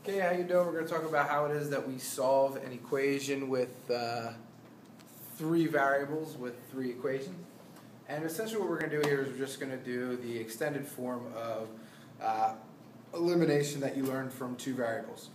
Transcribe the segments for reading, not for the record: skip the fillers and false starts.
Okay, how you doing? We're going to talk about how it is that we solve an equation with three variables with three equations. And essentially what we're going to do here is we're just going to do the extended form of elimination that you learned from two variables.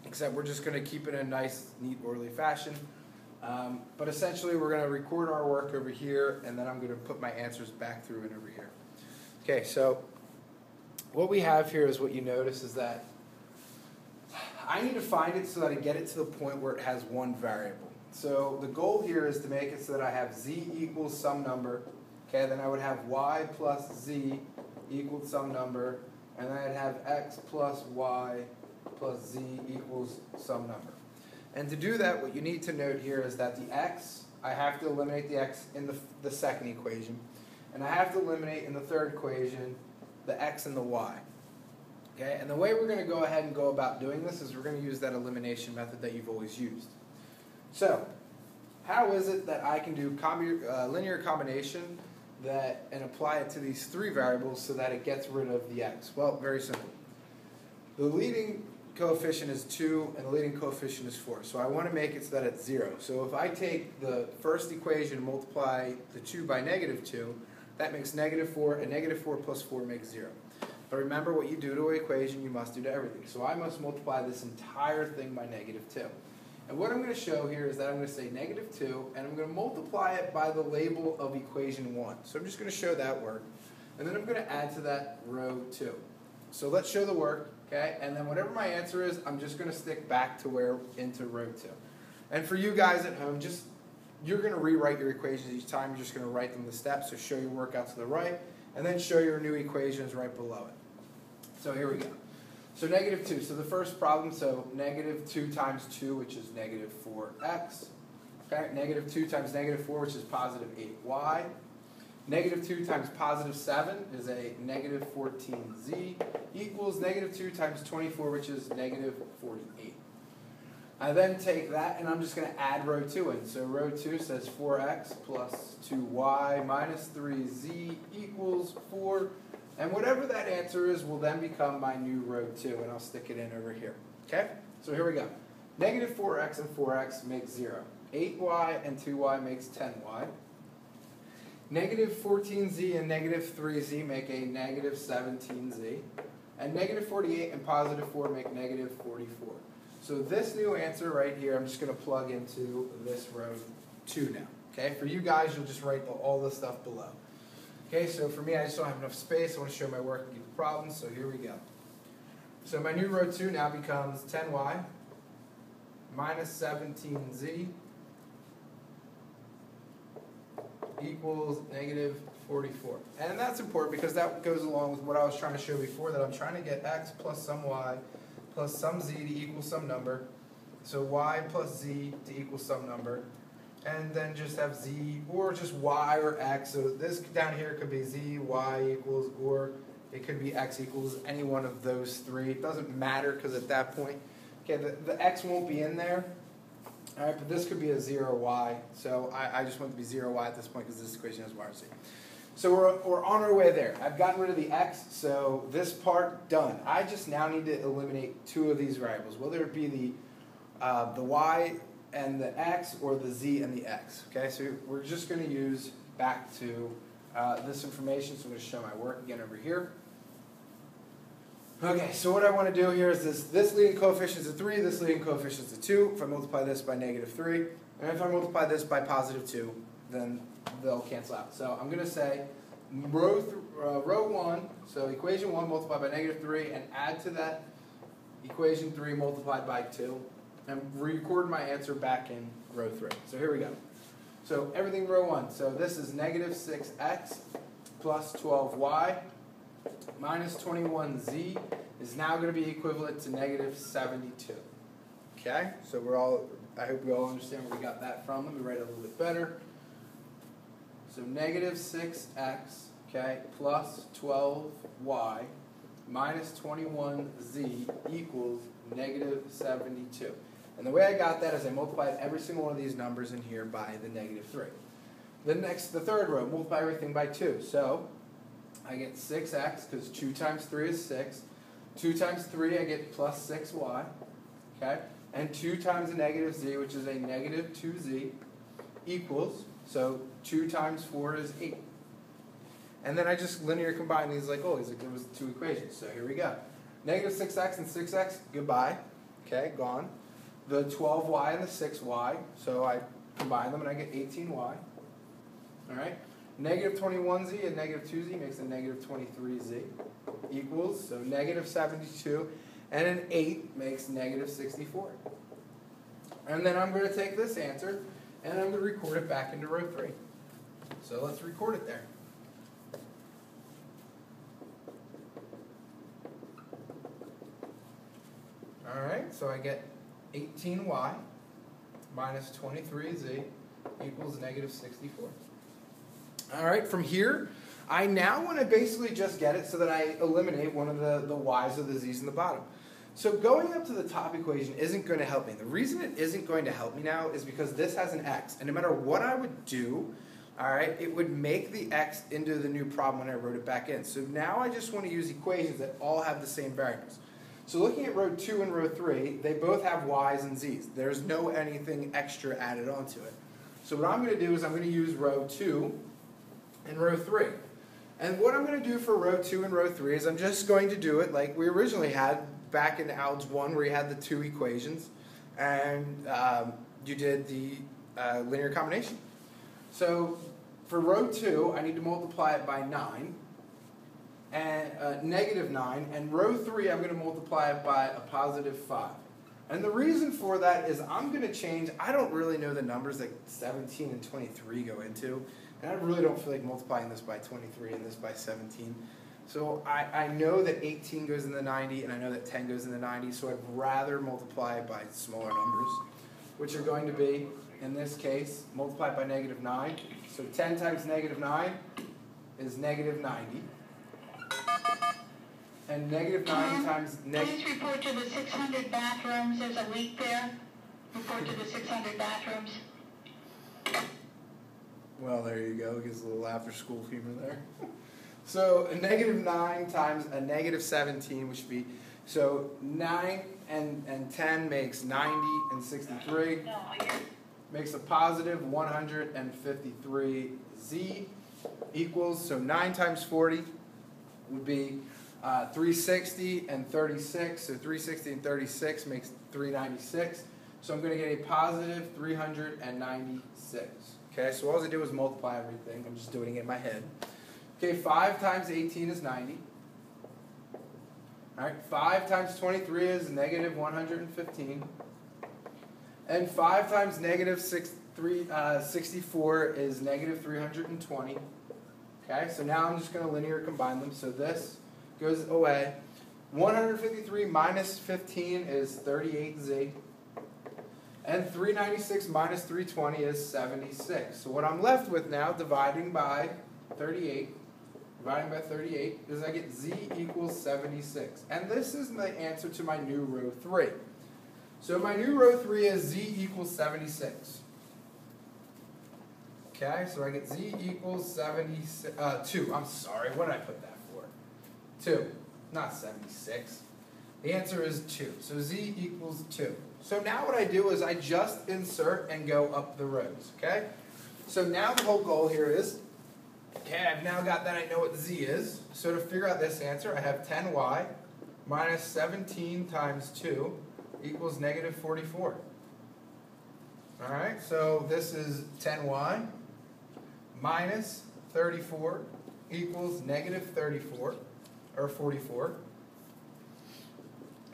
Except we're just going to keep it in a nice, neat, orderly fashion. But essentially we're going to record our work over here, and then I'm going to put my answers back through it over here. Okay, so what we have here is what you notice is that I need to find it so that I get it to the point where it has one variable. So the goal here is to make it so that I have z equals some number. Okay, then I would have y plus z equals some number, and then I'd have x plus y plus z equals some number. And to do that, what you need to note here is that the x, I have to eliminate the x in the second equation, and I have to eliminate in the third equation the x and the y. Okay, and the way we're going to go ahead and go about doing this is we're going to use that elimination method that you've always used. So, how is it that I can do linear combination and apply it to these three variables so that it gets rid of the x? Well, very simple. The leading coefficient is 2 and the leading coefficient is 4. So I want to make it so that it's 0. So if I take the first equation and multiply the 2 by -2, that makes -4, and -4 plus 4 makes 0. But remember, what you do to an equation, you must do to everything. So I must multiply this entire thing by -2. And what I'm going to show here is that I'm going to say -2, and I'm going to multiply it by the label of equation 1. So I'm just going to show that work. And then I'm going to add to that row 2. So let's show the work, okay? And then whatever my answer is, I'm just going to stick back to into row 2. And for you guys at home, you're going to rewrite your equations each time. You're just going to write them the steps. So show your work out to the right, and then show your new equations right below it. So here we go. So -2. So the first problem, so -2 times 2, which is -4x. Okay, -2 times -4, which is positive 8y. -2 times positive 7 is a -14z, equals -2 times 24, which is -48. I then take that, and I'm just going to add row 2 in. So row 2 says 4x plus 2y minus 3z equals 4. And whatever that answer is will then become my new row 2, and I'll stick it in over here. Okay? So here we go. -4x and 4x makes 0. 8y and 2y makes 10y. -14z and -3z make a -17z. And -48 and positive 4 make -44. So this new answer right here, I'm just going to plug into this row 2 now. Okay? For you guys, you'll just write all this stuff below. Okay, so for me, I just don't have enough space. I want to show my work and get the problems, so here we go. So my new row 2 now becomes 10y minus 17z equals -44. And that's important because that goes along with what I was trying to show before, that I'm trying to get x plus some y plus some z to equal some number. So y plus z to equal some number. And then just have z, or just y or x. So this down here could be z, y equals, or it could be x equals any one of those three. It doesn't matter because at that point, okay, the x won't be in there. All right, but this could be a 0y. So I just want it to be 0y at this point because this equation has y or z. So we're on our way there. I've gotten rid of the x, so this part done. I just now need to eliminate two of these variables, whether it be the y and the x, or the z and the x. Okay, so we're just going to use back to this information. So I'm going to show my work again over here. Okay, so what I want to do here is this leading coefficient is a 3, this leading coefficient is a 2. If I multiply this by -3, and if I multiply this by positive 2, then they'll cancel out. So I'm going to say row 1, so equation 1 multiplied by -3, and add to that equation 3 multiplied by 2. And record my answer back in row 3. So here we go. So everything row 1. So this is -6x plus 12y minus 21z is now going to be equivalent to -72. Okay? So I hope we all understand where we got that from. Let me write it a little bit better. So -6x, okay, plus 12y minus 21z equals -72. And the way I got that is I multiplied every single one of these numbers in here by the -3. The third row, multiply everything by 2. So I get 6x, because 2 times 3 is 6. 2 times 3, I get plus 6y. Okay? And 2 times a negative z, which is a negative 2z, equals, so 2 times 4 is 8. And then I just linear combine these like always, like there was 2 equations. So here we go. Negative 6x and 6x, goodbye. Okay, gone. The 12y and the 6y, so I combine them and I get 18y. All right? Negative 21z and negative 2z makes a negative 23z equals, so negative 72, and an 8 makes negative 64. And then I'm going to take this answer and I'm going to record it back into row 3. So let's record it there. All right, so I get 18y minus 23z equals negative 64. All right, from here, I now want to basically just get it so that I eliminate one of the y's or the z's in the bottom. So going up to the top equation isn't going to help me. The reason it isn't going to help me now is because this has an x, and no matter what I would do, all right, it would make the x into the new problem when I wrote it back in. So now I just want to use equations that all have the same variables. So looking at row 2 and row 3, they both have y's and z's. There's no anything extra added onto it. So what I'm going to do is I'm going to use row 2 and row 3. And what I'm going to do for row 2 and row 3 is I'm just going to do it like we originally had back in Algebra 1 where you had the 2 equations and you did the linear combination. So for row 2, I need to multiply it by 9. And negative 9, and row 3 I'm going to multiply it by a positive 5. And the reason for that is I'm going to change, I don't really know the numbers that 17 and 23 go into, and I really don't feel like multiplying this by 23 and this by 17. So I know that 18 goes in the 90, and I know that 10 goes in the 90, so I'd rather multiply by smaller numbers, which are going to be, in this case, multiplied by negative 9. So 10 times negative 9 is negative 90. And negative 9 times negative... Please report to the 600 bathrooms. There's a leak there. Report to the 600 bathrooms. Well, there you go. Gives a little after-school humor there. So a negative 9 times a negative 17, which would be... So 9 and 10 makes 90 and 63. Makes a positive 153z equals... So 9 times 40 would be... 360 and 36, so 360 and 36 makes 396. So I'm going to get a positive 396. Okay, so all I do is multiply everything. I'm just doing it in my head. Okay, 5 times 18 is 90. All right, 5 times 23 is negative 115. And 5 times negative 64 is negative 320. Okay, so now I'm just going to linear combine them. So this goes away. 153 minus 15 is 38z. And 396 minus 320 is 76. So what I'm left with now, dividing by 38, is I get z equals 76. And this is the answer to my new row 3. So my new row 3 is z equals 76. Okay, so I get z equals 2. I'm sorry, what did I put that for? 2, not 76. The answer is 2. So z equals 2. So now what I do is I just insert and go up the rows, okay? So now the whole goal here is, okay, I've now got that I know what z is. So to figure out this answer, I have 10y minus 17 times 2 equals negative 44. All right, so this is 10y minus 34 equals negative 34, or 44.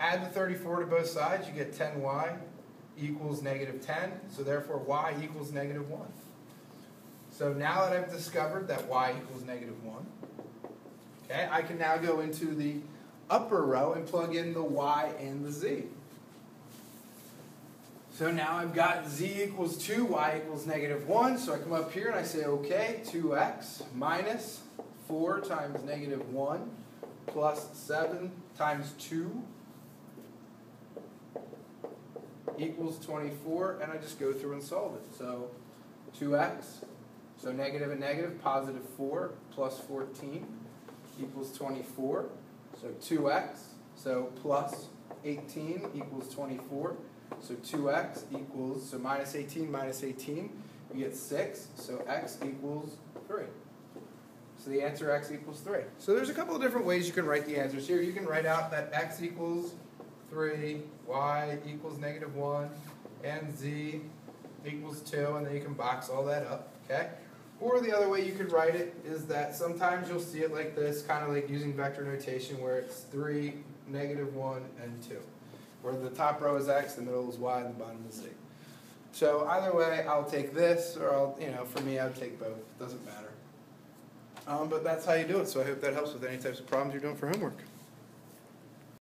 Add the 34 to both sides, you get 10y equals negative 10, so therefore y equals negative 1. So now that I've discovered that y equals negative 1, okay, I can now go into the upper row and plug in the y and the z. So now I've got z equals 2, y equals negative 1, so I come up here and I say, okay, 2x minus 4 times negative 1 plus 7 times 2 equals 24, and I just go through and solve it. So 2x, so negative and negative, positive 4 plus 14 equals 24. So 2x So plus 18 equals 24. So 2x equals, so minus 18, you get 6. So x equals 3. So the answer x equals 3. So there's a couple of different ways you can write the answers here. You can write out that x equals 3, y equals -1, and z equals 2, and then you can box all that up, okay? Or the other way you could write it is that sometimes you'll see it like this, kind of like using vector notation, where it's 3, -1, and 2. Where the top row is x, the middle is y, and the bottom is z. So either way, I'll take this, or I'll, for me, I'd take both. It doesn't matter. But that's how you do it, so I hope that helps with any types of problems you're doing for homework.